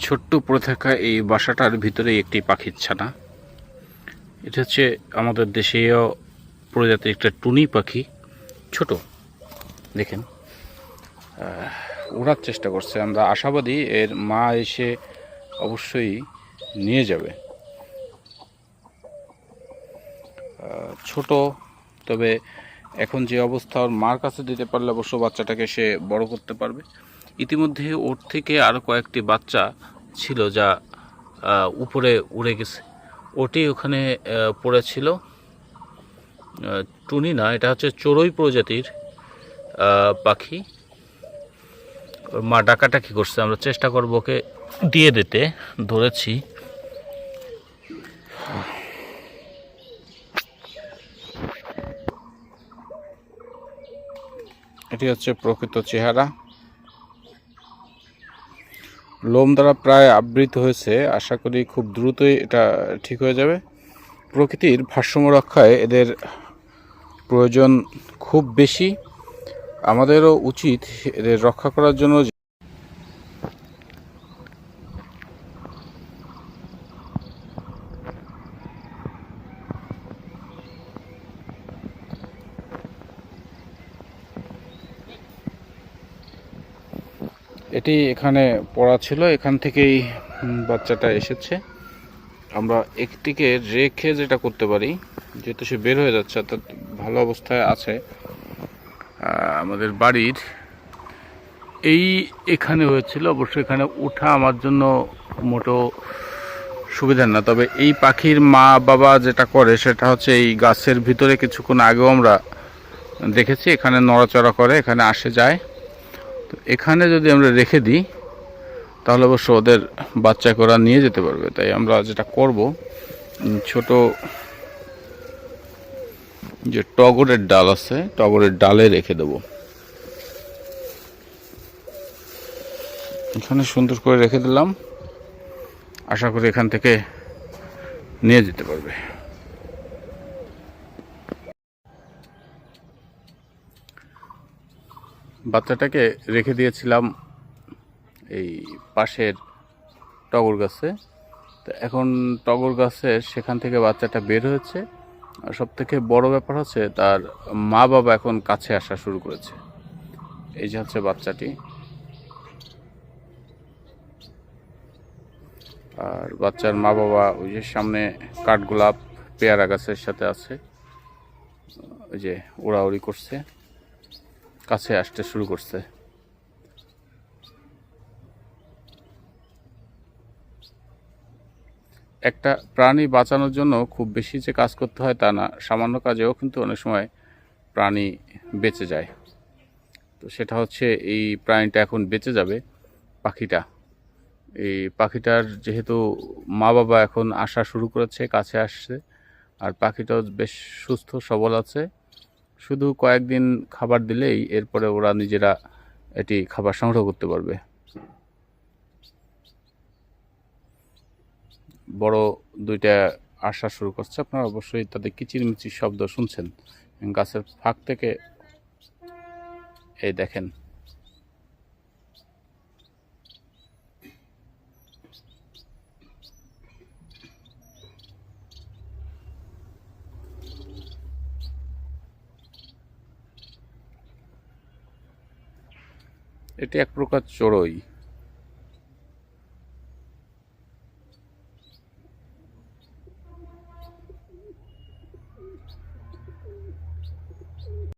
ছোট্ট পড়ে থাকা এই বাসাটার ভিতরে একটি পাখির ছানা। এটা হচ্ছে আমাদের দেশীয় প্রজাতির একটা টুনি পাখি, ছোট দেখেন ওড়ার চেষ্টা করছে। আমরা আশাবাদী এর মা এসে অবশ্যই নিয়ে যাবে। ছোট, তবে এখন যে অবস্থা, ওর মার কাছে দিতে পারলে অবশ্য বাচ্চাটাকে সে বড় করতে পারবে। ইতিমধ্যে ওর থেকে আরও কয়েকটি বাচ্চা ছিল যা উপরে উড়ে গেছে। ওটি ওখানে পড়েছিল। টুনি না, এটা হচ্ছে চড়ুই প্রজাতির পাখি। ওর মা ডাকাটাকি করছে, আমরা চেষ্টা করবো ওকে দিয়ে দিতে, ধরেছি। এটি হচ্ছে প্রকৃত চেহারা। লোম দ্বারা প্রায় আবৃত হয়েছে, আশা করি খুব দ্রুতই এটা ঠিক হয়ে যাবে। প্রকৃতির ভারসাম্য রক্ষায় এদের প্রয়োজন খুব বেশি। আমাদেরও উচিত এদের রক্ষা করার জন্য। এটি এখানে পড়া ছিল, এখান থেকেই বাচ্চাটা এসেছে। আমরা একটিকে রেখে যেটা করতে পারি, যেহেতু সে বের হয়ে যাচ্ছে অর্থাৎ ভালো অবস্থায় আছে, আমাদের বাড়ির এখানে হয়েছিল। অবশ্যই এখানে ওঠা আমার জন্য মোটো সুবিধার না, তবে এই পাখির মা বাবা যেটা করে সেটা হচ্ছে এই গাছের ভিতরে কিছুক্ষণ আগেও আমরা দেখেছি এখানে নড়াচড়া করে, এখানে আসে যায়। তো এখানে যদি আমরা রেখে দিই তাহলে অবশ্য ওদের বাচ্চাকে ওরা নিয়ে যেতে পারবে। তাই আমরা যেটা করব, ছোট যে টগরের ডাল আছে, টগরের ডালে রেখে দেব। এখানে সুন্দর করে রেখে দিলাম, আশা করি এখান থেকে নিয়ে যেতে পারবে। বাচ্চাটাকে রেখে দিয়েছিলাম এই পাশের টগর গাছে। তো এখন টগর গাছের সেখান থেকে বাচ্চাটা বের হয়েছে। আর সব থেকে বড় ব্যাপার হচ্ছে তার মা বাবা এখন কাছে আসা শুরু করেছে। এই যে হচ্ছে বাচ্চাটি, আর বাচ্চার মা বাবা ওই যে সামনে কাঠগোলাপ পেয়ারা গাছের সাথে আছে, ওই যে উড়াউড়ি করছে, কাছে আসতে শুরু করছে। একটা প্রাণী বাঁচানোর জন্য খুব বেশি যে কাজ করতে হয় তা না, সামান্য কাজেও কিন্তু অনেক সময় প্রাণী বেঁচে যায়। তো সেটা হচ্ছে এই প্রাণীটা এখন বেঁচে যাবে, পাখিটা। এই পাখিটার যেহেতু মা বাবা এখন আসা শুরু করেছে, কাছে আসছে, আর পাখিটাও বেশ সুস্থ সবল আছে। শুধু কয়েকদিন খাবার দিলেই এরপরে ওরা নিজেরা এটি খাবার সংগ্রহ করতে পারবে। বড় দুইটা আসা শুরু করছে, আপনারা অবশ্যই তাদের কিচিরমিচির শব্দ শুনছেন গাছের ফাঁক থেকে। এই দেখেন, এটি এক প্রকার চড়ুই।